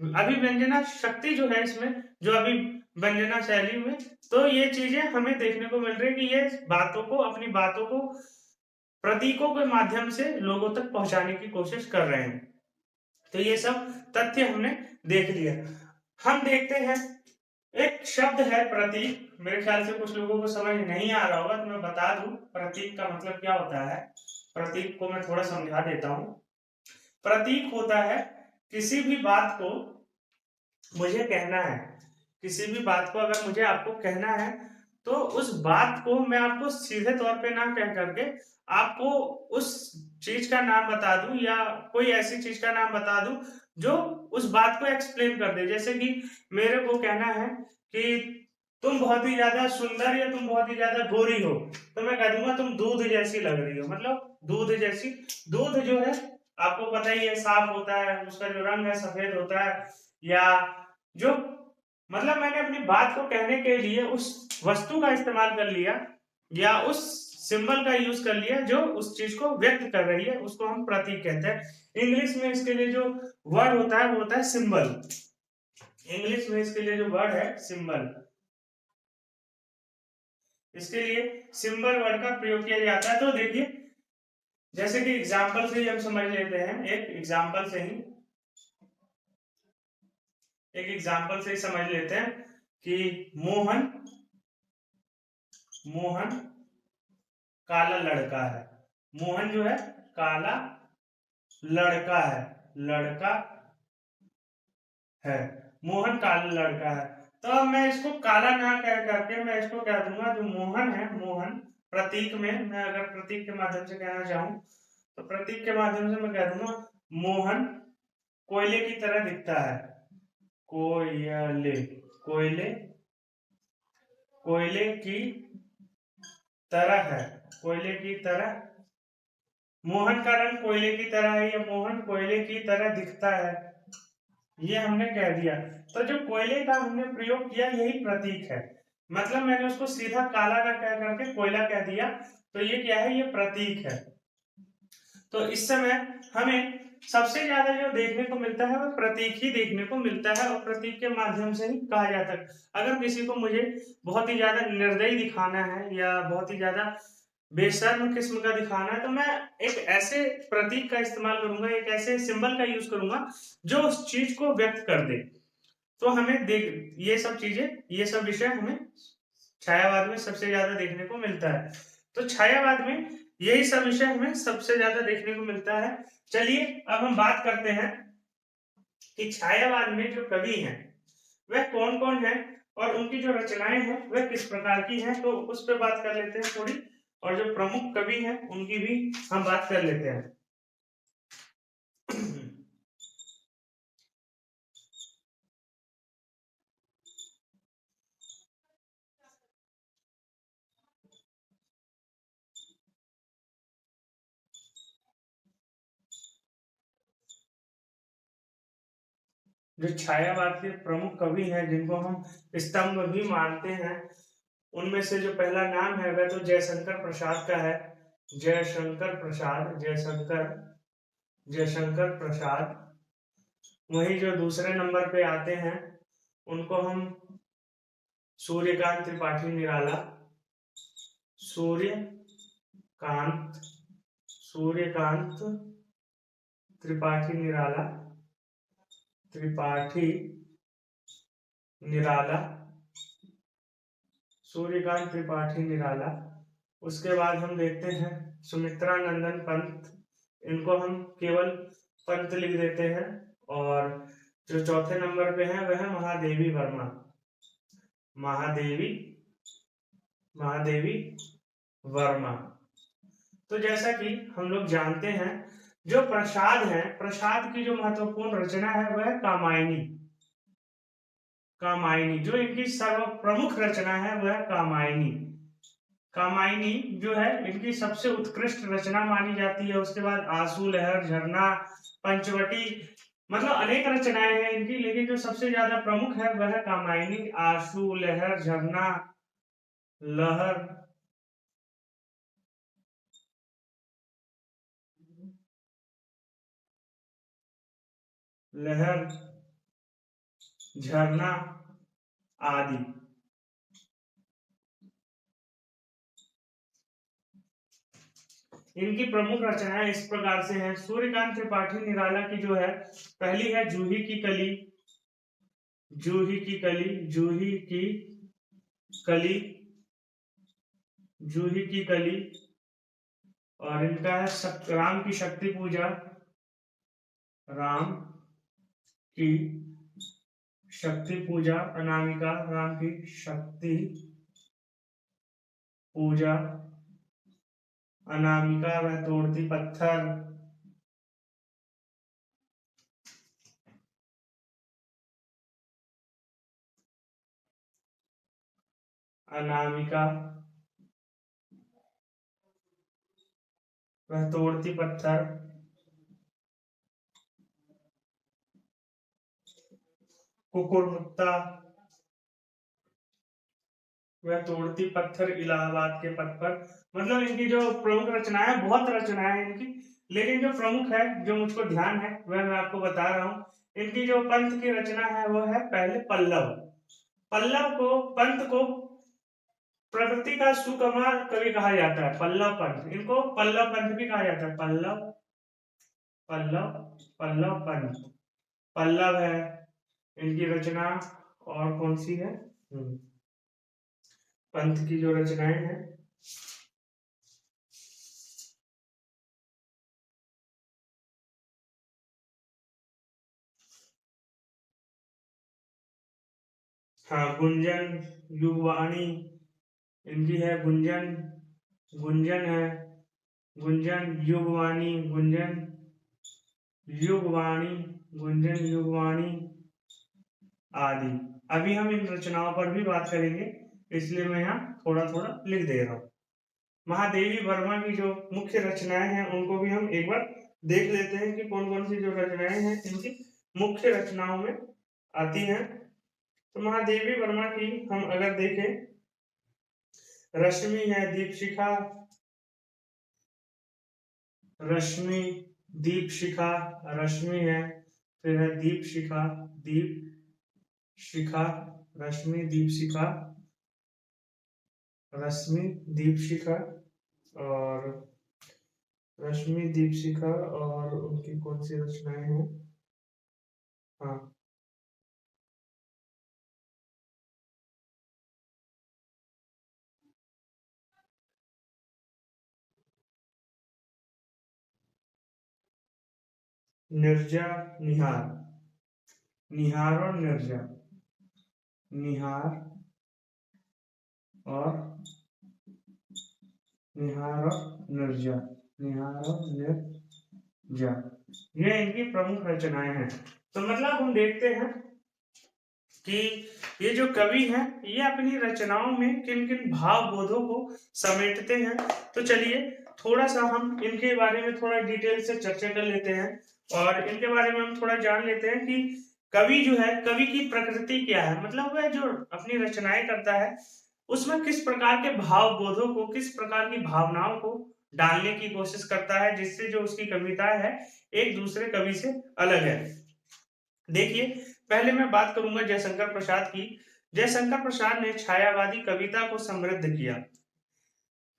S1: अभिव्यंजना शक्ति जो है इसमें, जो अभिव्यंजना शैली में, तो ये चीजें हमें देखने को मिल रही है कि ये बातों को, अपनी बातों को प्रतीकों के माध्यम से लोगों तक पहुंचाने की कोशिश कर रहे हैं। तो ये सब तथ्य हमने देख लिया। हम देखते हैं एक शब्द है प्रतीक, मेरे ख्याल से कुछ लोगों को समझ नहीं आ रहा होगा, तो मैं बता दूं प्रतीक का मतलब क्या होता है। प्रतीक को मैं थोड़ा समझा देता हूं। प्रतीक होता है किसी भी बात को मुझे कहना है, किसी भी बात को अगर मुझे आपको कहना है, तो उस बात को मैं आपको सीधे तौर पे ना कह करके आपको उस चीज का नाम बता दूं, या कोई ऐसी चीज का नाम बता दूं जो उस बात को एक्सप्लेन कर दे। जैसे कि मेरे को कहना है कि तुम बहुत ही ज्यादा सुंदर या तुम बहुत ही ज्यादा गोरी हो, तो मैं कह दूंगा तुम दूध जैसी लग रही हो। मतलब दूध जैसी, दूध जो है आपको पता ही है साफ होता है, उसका जो रंग है सफेद होता है। या जो, मतलब मैंने अपनी बात को कहने के लिए उस वस्तु का इस्तेमाल कर लिया, या उस सिंबल का यूज कर लिया जो उस चीज को व्यक्त कर रही है, उसको हम प्रतीक कहते हैं। इंग्लिश में इसके लिए जो वर्ड होता है वो होता है सिंबल। इंग्लिश में इसके लिए जो वर्ड है सिंबल, इसके लिए सिंबल वर्ड का प्रयोग किया जाता है। तो देखिए, जैसे कि एग्जाम्पल से ही हम समझ लेते हैं, एक एग्जाम्पल से ही समझ लेते हैं कि मोहन मोहन काला लड़का है। मोहन जो है काला लड़का है, लड़का है, मोहन काला लड़का है। तो अब मैं इसको काला ना कह करके मैं इसको कह दूंगा जो मोहन है, मोहन प्रतीक में, मैं अगर प्रतीक के माध्यम से कहना चाहूं तो प्रतीक के माध्यम से मैं कह दूंगा मोहन कोयले की तरह दिखता है। कोयले, कोयले, कोयले की तरह है, कोयले की तरह। मोहन का रंग कोयले की तरह है, या मोहन कोयले की तरह दिखता है, ये हमने कह दिया। तो जो कोयले का हमने प्रयोग किया यही प्रतीक है। मतलब मैंने उसको सीधा काला ना कह करके कोयला कह दिया, तो ये क्या है, ये प्रतीक है। तो इस समय हमें सबसे ज्यादा जो देखने को मिलता है वो प्रतीक ही देखने को मिलता है, और प्रतीक के माध्यम से ही कहा जाता है। अगर किसी को मुझे बहुत ही ज्यादा निर्दयी दिखाना है या बहुत ही ज्यादा बेशर्म किस्म का दिखाना है, तो मैं एक ऐसे प्रतीक का इस्तेमाल करूंगा, एक ऐसे सिंबल का यूज करूंगा जो उस चीज को व्यक्त कर दे। तो हमें देख, ये सब चीजें, ये सब विषय हमें छायावाद में सबसे ज्यादा देखने को मिलता है। तो छायावाद में यही सब विषय हमें सबसे ज्यादा देखने को मिलता है। चलिए अब हम बात करते हैं कि छायावाद में जो कवि हैं वह कौन कौन है और उनकी जो रचनाएं हैं वह किस प्रकार की हैं, तो उस पर बात कर लेते हैं थोड़ी। और जो प्रमुख कवि हैं उनकी भी हम बात कर लेते हैं। जो छायावाद के प्रमुख कवि हैं जिनको हम स्तंभ भी मानते हैं, उनमें से जो पहला नाम है वह तो जयशंकर प्रसाद का है। जयशंकर प्रसाद, जयशंकर प्रसाद। वहीं जो दूसरे नंबर पे आते हैं उनको हम सूर्यकांत त्रिपाठी निराला, सूर्यकांत सूर्यकांत त्रिपाठी निराला, त्रिपाठी निराला, सूर्यकांत त्रिपाठी निराला। उसके बाद हम देखते हैं सुमित्रा नंदन पंत, इनको हम केवल पंत लिख देते हैं। और जो चौथे नंबर पे है वह है महादेवी वर्मा, महादेवी महादेवी वर्मा। तो जैसा कि हम लोग जानते हैं जो प्रसाद है, प्रसाद की जो महत्वपूर्ण रचना है वह है कामायनी। कामायनी जो इनकी सर्व प्रमुख रचना है वह है कामायनी। कामायनी जो है इनकी सबसे उत्कृष्ट रचना मानी जाती है। उसके बाद आंसू लहर, झरना, पंचवटी, मतलब अनेक रचनाएं हैं इनकी, लेकिन जो सबसे ज्यादा प्रमुख है वह है कामायनी। आंसू लहर, झरना, लहर, लहर, झरना आदि। इनकी प्रमुख रचनाएं इस प्रकार से हैं। सूर्यकांत त्रिपाठी निराला की जो है पहली है जूही की कली, जूही की कली, जूही की कली, जूही की कली। और इनका है राम की शक्ति पूजा, राम की शक्ति पूजा, अनामिका, राम की शक्ति पूजा, अनामिका वह तोड़ती पत्थर, अनामिका वह तोड़ती पत्थर, कुकुरमुत्ता वह तोड़ती पत्थर इलाहाबाद के पथ पर। मतलब इनकी जो प्रमुख रचनाएं, बहुत रचनाएं हैं इनकी, लेकिन जो प्रमुख है जो मुझको ध्यान है वह मैं आपको बता रहा हूँ। इनकी जो पंथ की रचना है वो है पहले पल्लव। पल्लव को, पंथ को प्रकृति का सुकुमार कवि कहा जाता है, पल्लव पंथ। इनको पल्लव पंथ भी कहा जाता है, पल्लव, पल्लव, पल्लव पंथ। पल्लव है इनकी रचना। और कौन सी है पंथ की जो रचनाएं हैं। हाँ, गुंजन, युगवाणी इनकी है, गुंजन, गुंजन है, गुंजन, युगवाणी, गुंजन, युगवाणी, गुंजन, युगवाणी आदि। अभी हम इन रचनाओं पर भी बात करेंगे, इसलिए मैं यहाँ थोड़ा थोड़ा लिख दे रहा हूँ। महादेवी वर्मा की जो मुख्य रचनाएं हैं उनको भी हम एक बार देख लेते हैं कि कौन कौन सी जो रचनाएं हैं इनकी मुख्य रचनाओं में आती हैं। तो महादेवी वर्मा की हम अगर देखें, रश्मि है, दीपशिखा, रश्मि, दीपशिखा, रश्मि है, फिर है दीपशिखा, दीप शिखा, रश्मि, दीपशिखा, रश्मि, दीपशिखा, और रश्मि, दीपशिखा, और उनकी कौन सी रचनाएं हैं। हाँ, निर्जा, निहार, निहार और निर्जा, निहार और निर्जा, निहार और निर्जा, ये इनकी प्रमुख रचनाएं हैं। तो मतलब हम देखते हैं कि ये जो कवि हैं ये अपनी रचनाओं में किन किन भाव बोधों को समेटते हैं। तो चलिए थोड़ा सा हम इनके बारे में थोड़ा डिटेल से चर्चा कर लेते हैं और इनके बारे में हम थोड़ा जान लेते हैं कि कवि जो है, कवि की प्रकृति क्या है, मतलब वह जो अपनी रचनाएं करता है उसमें किस प्रकार के भाव बोधों को, किस प्रकार की भावनाओं को डालने की कोशिश करता है, जिससे जो उसकी कविता है एक दूसरे कवि से अलग है। देखिए पहले मैं बात करूंगा जयशंकर प्रसाद की। जयशंकर प्रसाद ने छायावादी कविता को समृद्ध किया।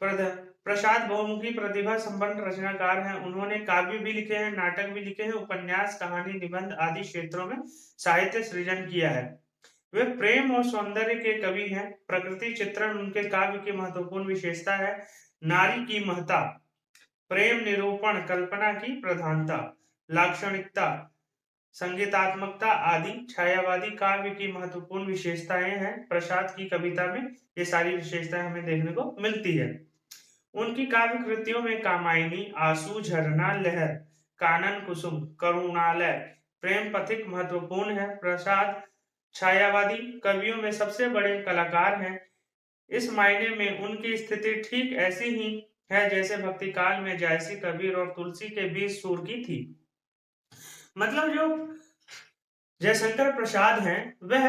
S1: प्रसाद बहुमुखी प्रतिभा संपन्न रचनाकार हैं। उन्होंने काव्य भी लिखे हैं, नाटक भी लिखे हैं, उपन्यास, कहानी, निबंध आदि क्षेत्रों में साहित्य सृजन किया है। वे प्रेम और सौंदर्य के कवि हैं। प्रकृति चित्रण उनके काव्य की महत्वपूर्ण विशेषता है। नारी की महत्ता, प्रेम निरूपण, कल्पना की प्रधानता, लाक्षणिकता, संगीतात्मकता आदि छायावादी काव्य की महत्वपूर्ण विशेषताएं हैं। प्रसाद की कविता में ये सारी विशेषताएं हमें देखने को मिलती है। उनकी काव्य कृतियों में कामायनी, आंसू, झरना, लहर, कानन कुसुम, करुणालय, प्रेम पथिक महत्वपूर्ण है। प्रसाद छायावादी कवियों में सबसे बड़े कलाकार हैं। इस मायने में उनकी स्थिति ठीक ऐसी ही है जैसे भक्ति काल में जायसी, कबीर और तुलसी के बीच सूर की थी। मतलब जो जयशंकर प्रसाद हैं वह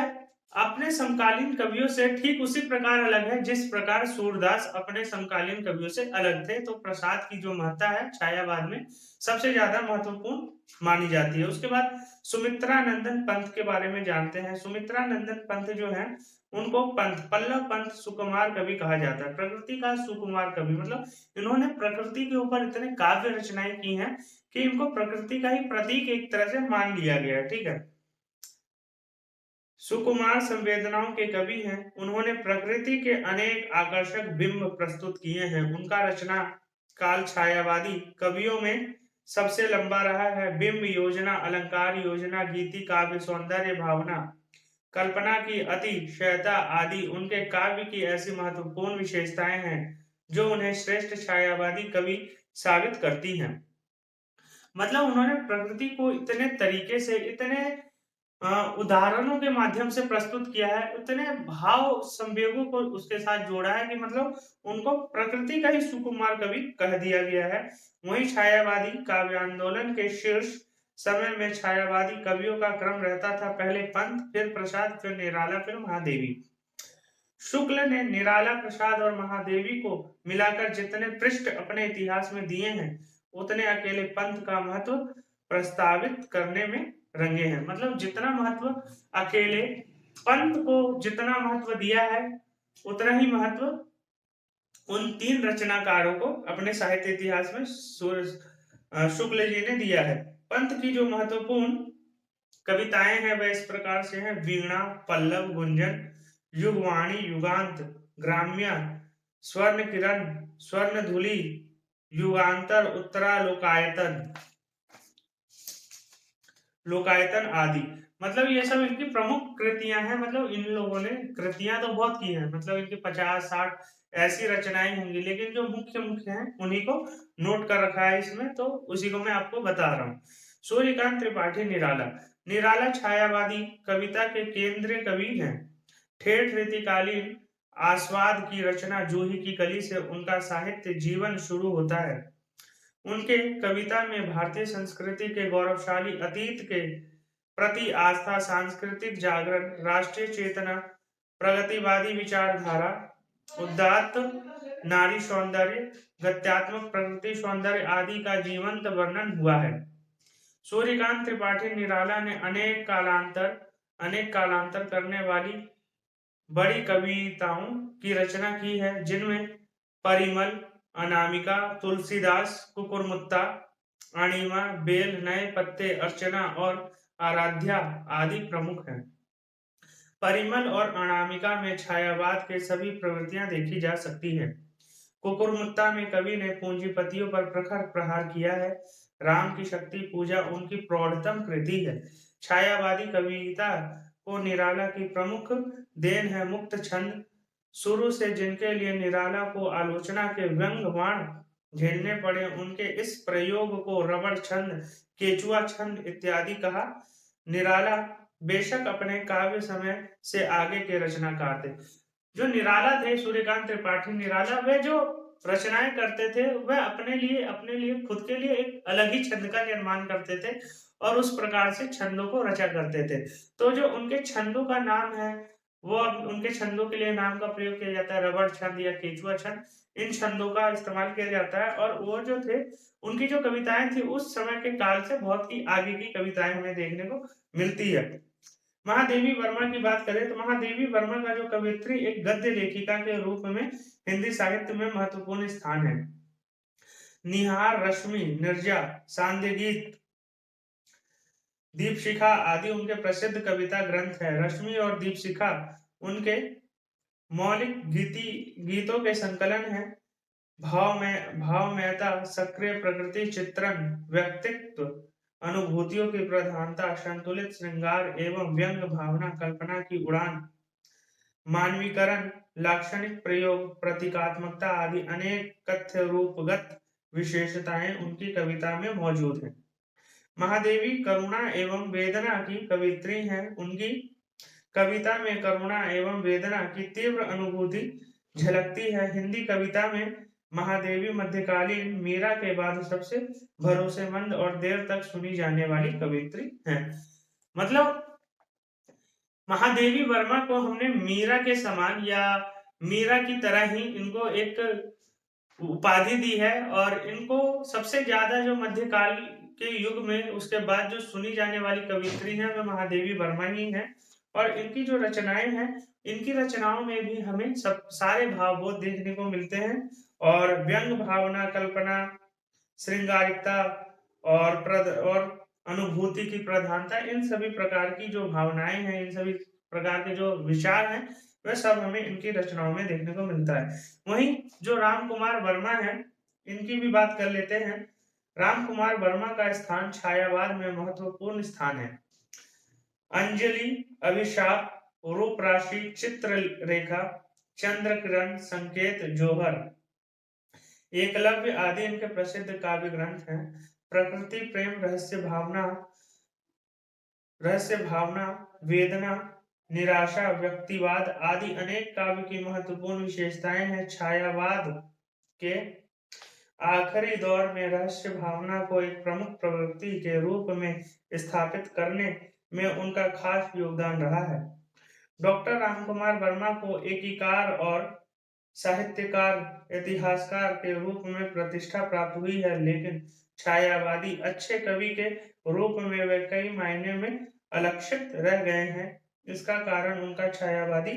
S1: अपने समकालीन कवियों से ठीक उसी प्रकार अलग है जिस प्रकार सूरदास अपने समकालीन कवियों से अलग थे। तो प्रसाद की जो महत्ता है छायावाद में सबसे ज्यादा महत्वपूर्ण मानी जाती है। उसके बाद सुमित्रा नंदन पंत के बारे में जानते हैं। सुमित्रा नंदन पंत जो है उनको पंत, पल्लव पंत, सुकुमार कवि कहा जाता है। प्रकृति का सुकुमार कवि, मतलब इन्होंने प्रकृति के ऊपर इतने काव्य रचनाएं की हैं कि इनको प्रकृति का ही प्रतीक एक तरह से मान लिया गया है। ठीक है, सुकुमार संवेदनाओं के कवि हैं। उन्होंने प्रकृति के अनेक आकर्षक बिंब प्रस्तुत किए हैं। उनका रचना काल छायावादी कवियों में सबसे लंबा रहा है। बिंब योजना, अलंकार योजना, गीति काव्य, सौंदर्य भावना, कल्पना की अतिशयता आदि उनके काव्य की ऐसी महत्वपूर्ण विशेषताएं हैं जो उन्हें श्रेष्ठ छायावादी कवि साबित करती हैं। मतलब उन्होंने प्रकृति को इतने तरीके से, इतने उदाहरणों के माध्यम से प्रस्तुत किया है, उतने भाव संवेगों को उसके साथ जोड़ा है कि मतलब उनको प्रकृति का ही सुकुमार कवि कह दिया गया है। वहीं छायावादी काव्य आंदोलन के शीर्ष समय में छायावादी कवियों का क्रम रहता था, पहले पंत, फिर प्रसाद, फिर निराला, फिर महादेवी। शुक्ल ने निराला, प्रसाद और महादेवी को मिलाकर जितने पृष्ठ अपने इतिहास में दिए हैं उतने अकेले पंत का महत्व प्रस्तावित करने में रंगे हैं। मतलब जितना महत्व अकेले पंत को जितना महत्व दिया है उतना ही महत्व उन तीन रचनाकारों को अपने साहित्य इतिहास में शुक्ल जी ने दिया है। पंत की जो महत्वपूर्ण कविताएं हैं वह इस प्रकार से हैं: वीणा, पल्लव, गुंजन, युगवाणी, युगांत, ग्राम्य, स्वर्ण किरण, स्वर्ण धुली, युगांतर, उत्तरालोकायतन, लोकायतन आदि। मतलब ये सब इनकी प्रमुख कृतियां हैं। मतलब इन लोगों ने कृतियां तो बहुत की हैं, मतलब इनकी 50-60 ऐसी रचनाएं होंगी, लेकिन जो मुख्य मुख्य हैं उन्हीं को नोट कर रखा है इसमें, तो उसी को मैं आपको बता रहा हूँ। सूर्यकांत त्रिपाठी निराला, निराला छायावादी कविता के केंद्रीय कवि हैं। ठेठ रीतिकालीन आस्वाद की रचना जूही की कली से उनका साहित्य जीवन शुरू होता है। उनके कविता में भारतीय संस्कृति के गौरवशाली अतीत के प्रति आस्था, सांस्कृतिक जागरण, राष्ट्रीय चेतना, प्रगतिवादी विचारधारा, उदात्त नारी सौंदर्य, गत्यात्मक प्रकृति सौंदर्य आदि का जीवंत वर्णन हुआ है। सूर्यकांत त्रिपाठी निराला ने अनेक कालांतर करने वाली बड़ी कविताओं की रचना की है, जिनमें परिमल, अनामिका, तुलसीदास, कुकुरमुत्ता, अणिमा, बेल, नए पत्ते, अर्चना और आराध्या आदि प्रमुख हैं। परिमल और अनामिका में छायावाद के सभी प्रवृत्तियां देखी जा सकती हैं। कुकुरमुत्ता में कवि ने पूंजीपतियों पर प्रखर प्रहार किया है। राम की शक्ति पूजा उनकी प्रौढ़तम कृति है। छायावादी कविता को निराला की प्रमुख देन है। मुक्त छंद शुरू से जिनके लिए निराला को आलोचना के व्यंग बाण झेलने पड़े, उनके इस प्रयोग को रबड़ छंद, केचुआ छंद इत्यादि कहा। निराला बेशक अपने काव्य समय से आगे के रचनाकार थे। जो निराला थे, सूर्यकांत त्रिपाठी निराला, वे जो रचनाएं करते थे वह अपने लिए खुद के लिए एक अलग ही छंद का निर्माण करते थे और उस प्रकार से छंदों को रचा करते थे। तो जो उनके छंदों का नाम है, वो अब उनके छंदों के लिए नाम का प्रयोग किया जाता है रबड़ छंद या केचुआ छंद। इन छंदों का इस्तेमाल किया जाता है और वो जो थे, उनकी जो कविताएं थी उस समय के काल से बहुत ही आगे की कविताएं हमें देखने को मिलती है। महादेवी वर्मा की बात करें तो महादेवी वर्मा का जो कवियत्री एक गद्य लेखिका के रूप में हिंदी साहित्य में महत्वपूर्ण स्थान है। निहार, रश्मि, निर्जा, सांध्य गीत, दीपशिखा आदि उनके प्रसिद्ध कविता ग्रंथ है। रश्मि और दीपशिखा उनके मौलिक गीतों के संकलन है। भावमयता, सक्रिय प्रकृति चित्रण, व्यक्तित्व, अनुभूतियों की प्रधानता, संतुलित श्रृंगार एवं व्यंग भावना, कल्पना की उड़ान, मानवीकरण, लाक्षणिक प्रयोग, प्रतीकात्मकता आदि अनेक कथ्य रूपगत विशेषताएं उनकी कविता में मौजूद हैं। महादेवी करुणा एवं वेदना की कवित्री हैं। उनकी कविता में करुणा एवं वेदना की तीव्र अनुभूति झलकती है। हिंदी कविता में महादेवी मध्यकालीन मीरा के बाद सबसे भरोसेमंद और देर तक सुनी जाने वाली कवित्री हैं। मतलब महादेवी वर्मा को हमने मीरा के समान या मीरा की तरह ही इनको एक उपाधि दी है और इनको सबसे ज्यादा जो मध्यकाल के युग में उसके बाद जो सुनी जाने वाली कवित्री है वह महादेवी वर्मा ही है। और इनकी जो रचनाएं हैं, इनकी रचनाओं में भी हमें सब सारे भावबोध देखने को मिलते हैं और व्यंग भावना, कल्पना, श्रृंगारिकता और अनुभूति की प्रधानता, इन सभी प्रकार की जो भावनाएं हैं, इन सभी प्रकार के जो विचार हैं, वह सब हमें इनकी रचनाओं में देखने को मिलता है। वहीं जो राम कुमार वर्मा है, इनकी भी बात कर लेते हैं। राम कुमार वर्मा का स्थान छायावाद में महत्वपूर्ण स्थान है। अंजलि, अभिशाप, रूप राशि, चित्ररेखा, चंद्र किरण, संकेत, जोहर, एकलव्य आदि इनके प्रसिद्ध काव्य ग्रंथ हैं। प्रकृति प्रेम, रहस्य भावना, वेदना, निराशा, व्यक्तिवाद आदि अनेक काव्य की महत्वपूर्ण विशेषताएं हैं। छायावाद के आखिरी दौर में रहस्य भावना को एक प्रमुख प्रवृत्ति के रूप में स्थापित करने में उनका खास योगदान रहा है। डॉक्टर रामकुमार वर्मा को एकीकार और साहित्यकार, इतिहासकार के रूप में प्रतिष्ठा प्राप्त हुई है, लेकिन छायावादी अच्छे कवि के रूप में वे कई मायने में अलक्षित रह गए हैं। इसका कारण उनका छायावादी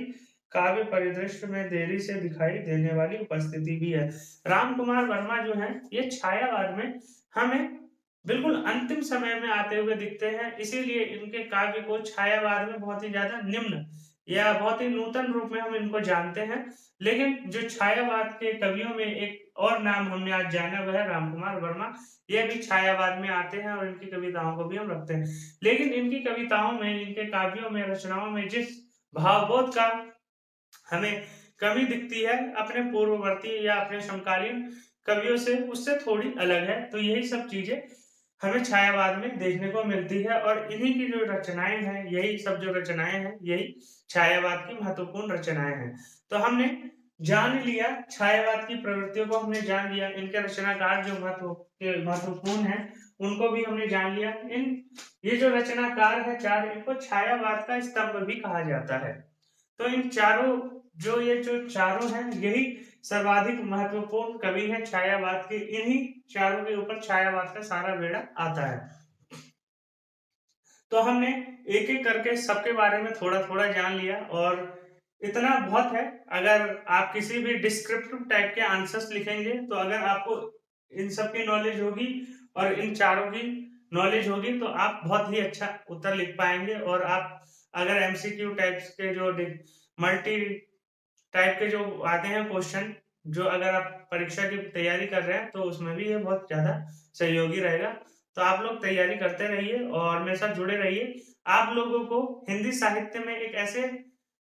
S1: काव्य परिदृश्य में देरी से दिखाई देने वाली उपस्थिति भी है। राम कुमार वर्मा जो है, ये छायावाद में हमें बिल्कुल अंतिम समय में आते हुए दिखते हैं, इसीलिए इनके काव्य को छायावाद में बहुत ही ज्यादा निम्न या बहुत ही नूतन रूप में हम इनको जानते हैं। लेकिन जो छायावाद के कवियों में एक और नाम हमने आज जाना, वह है राम कुमार वर्मा। ये भी छायावाद में आते हैं और इनकी कविताओं को भी हम रखते हैं। लेकिन इनकी कविताओं में, इनके काव्यों में, रचनाओं में जिस भावबोध का हमें कमी दिखती है अपने पूर्ववर्ती या अपने समकालीन कवियों से, उससे थोड़ी अलग है। तो यही सब चीजें हमें छायावाद में देखने को मिलती है और इन्हीं की जो रचनाएं हैं, यही सब जो रचनाएं हैं, यही छायावाद की महत्वपूर्ण रचनाएं हैं। तो हमने जान लिया छायावाद की प्रवृत्तियों को, हमने जान लिया इनके रचनाकार जो महत्वपूर्ण है उनको भी हमने जान लिया। ये जो रचनाकार है चार, इनको छायावाद का स्तंभ भी कहा जाता है। तो इन चारों ये जो चारों हैं, यही सर्वाधिक महत्वपूर्ण कवि हैं छायावाद के। इन्हीं चारों के ऊपर छायावाद का सारा बेड़ा आता है। तो हमने एक एक करके सबके बारे में थोड़ा थोड़ा जान लिया और इतना बहुत है। अगर आप किसी भी डिस्क्रिप्टिव टाइप के आंसर्स लिखेंगे, तो अगर आपको इन सब की नॉलेज होगी और इन चारों की नॉलेज होगी, तो आप बहुत ही अच्छा उत्तर लिख पाएंगे। और आप अगर एमसीक्यू टाइप्स के जो मल्टी टाइप के जो आते हैं क्वेश्चन, जो अगर आप परीक्षा की तैयारी कर रहे हैं, तो उसमें भी ये बहुत ज़्यादा सहयोगी रहेगा। तो आप लोग तैयारी करते रहिए और मेरे साथ जुड़े रहिए। आप लोगों को हिंदी साहित्य में एक ऐसे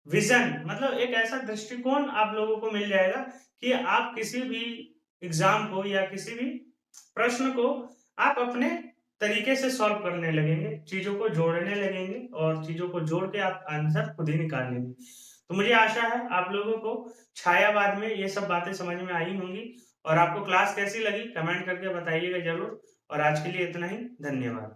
S1: विज़न मतलब एक ऐसा दृष्टिकोण आप लोगों को मिल जाएगा कि आप किसी भी एग्ज़ाम को या किसी भी प्रश्न को आप अपने तरीके से सॉल्व करने लगेंगे, चीज़ों को जोड़ने लगेंगे और चीज़ों को जोड़ के आप आंसर खुद ही निकाल लेंगे। तो मुझे आशा है आप लोगों को छायावाद में ये सब बातें समझ में आई होंगी और आपको क्लास कैसी लगी कमेंट करके बताइएगा ज़रूर और आज के लिए इतना ही, धन्यवाद।